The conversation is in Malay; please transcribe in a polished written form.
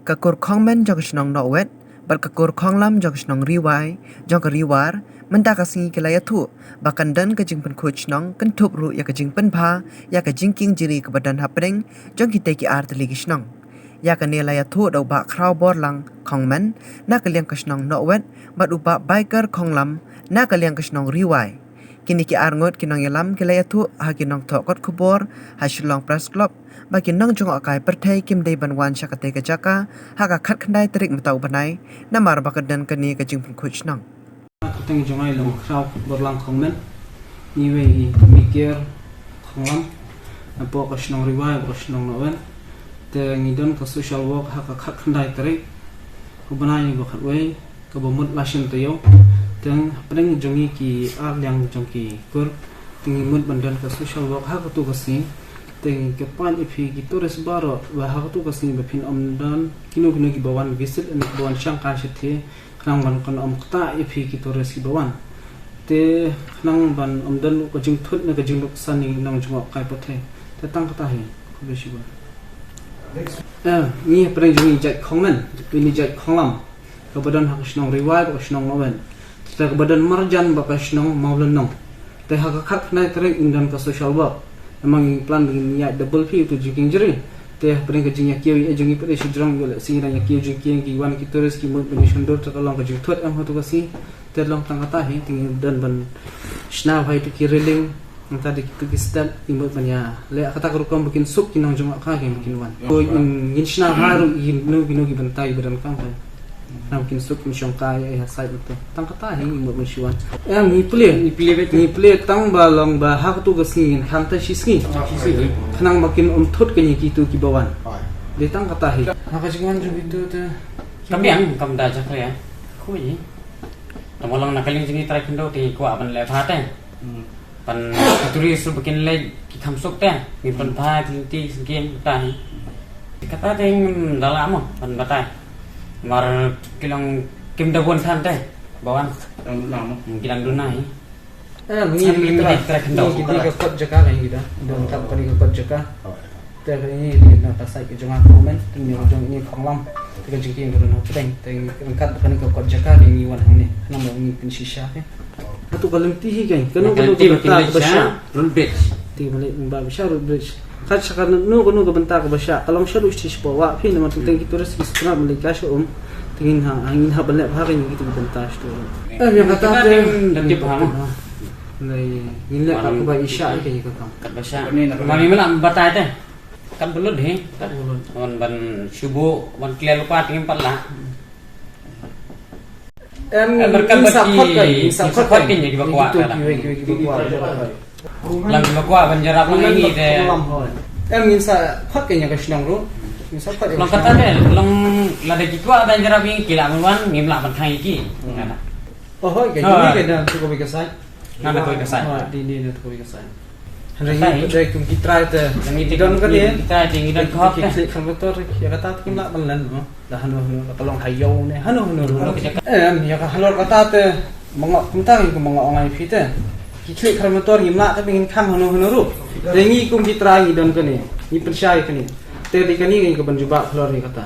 kakur kongmen jog snong no wet bal kakur konglam jog snong riwai jog riwar menta kasi kelaya thu bakan dan ke jing pen coach nong kan thup ru ya ke jing pen pha ya ke jing king jiri ke badan hapring jog hite ki art legi snong ya ke ne laya thu do ba kraw bor lang kongmen na ke liang ke snong no wet bat upa biker konglam na ke liang ke snong riwai kini ki arngot kinong yalam kelaya thu ha kinong thokot khubor ha shilong press club ba kinong jong akai perthai kim dei banwan shakate ke jaka ha ka khat khandai trik mtau banai namar ba kadan kani ke jing pen coach nong Teng jongai long kraw berlang kongmen ni we mikir konglam apo kasnong riwai kasnong nowen te ngidon ka social work ha ka khat khandai trik ko banai bo khat we ka bo mut masin to yo teng pring jongi ki ar yang jongki kur tingi mut bandan ka social work ha ko tu ka si teng ke pan ipi ki tourist baro wa ha ko tu ka si be phin amdan kinu kinu ki bawan visit and bawan shangkar shithe khnang ban kon om kta ipi ki tourist ki bawan te khnang ban amdan ko jing thut na ka jing luk sani nang jong kai pothe te tang kta hi ko be shi ba ni pring jongi jat khongmen ni jat khonglam ka badan ha kasnong riwai ko kasnong nowen te badan marjan ba kasnong maulan nong te ha ka khat na trek indan ka social work amang plan begini ya double fee tu jiking jeri te pring ka jing ya kiu e jingi pade shijrong gol sing ya kiu jiking ki wan ki tourist ki mot bani shandor ta kalong ka jing thot am hotu ka si te long tang ata hi ting dan ban shna bhai tu ki reling ngata dik tu ki stat imot ban ya le kata ka rukom bikin sup kinong jong ka ke bikin wan ko in shna haru in no bino ki bantai badan kang hai nam kin sup in shong ka ya sai tu tang kata hi imot ban shiwan ni play tang ba long ba ha tu ka singin khang ta shi singi khnang makin thot ke ni ki tu ki bawan le tang kata hi ha ka jingan ju bitu te kambiang kam da ja kaya khui tamalang nakaling jingi try kindo ti ko aban le pha te pan turi su bikin le ki khamsuk te ni pan pha ti singin ta hi kata te dalam pan batai mar kilang kim da bon than te bawan kilang dunai ni try kindo ki ka kot jaka ka hi da don tap ka ni ka kot jaka te ni na ta sai ke jonga komen ni jong ni khonglam te jing ki ngoro no teng te kat ka ni ka kot jaka ni wan hang ni nam mo ni pin shisha ke atu kalim ti hi kai kanu ka ta basha rul bridge ti bale ba basha rul bridge khat shaka no ko banta ka basha kalong shalu stish po wa phi na mateng ki tourist ki skra mali ka sho tingin ha angin ha bale ha ni ki banta sto ya kata te dan ti paham nei nile ka ba isha ke ka kam kat basha mami melam batai te kan belut he on ban subuh ban clear lupa tingin pala berkat sapot ke ni bakwa lang bakwa ban jarap lang ni de min sa khat ke nya ka shnang ro min sa khat long kata de long la de kitwa ban jarap ni kila ban ngim la ban thai ki oh hoi ke ni ke dan ko bi ka sai na da ko ka sai di ni na ko bi ka sai hari dai kum ki try te ngi ti don ka ni kita ting don khop ki klik kan motor ya kata kim la ban lan no da hanu ka long hayo ne hanu ya ka halor kata te mangok kum ta ki mangok ngai phi te ki klik kan motor ngim la ta pengin kham hanu ru rengi kum ki try ngi don ka ni ni pensai ka ni te di ka ni ngi ka ban juba halor ni kata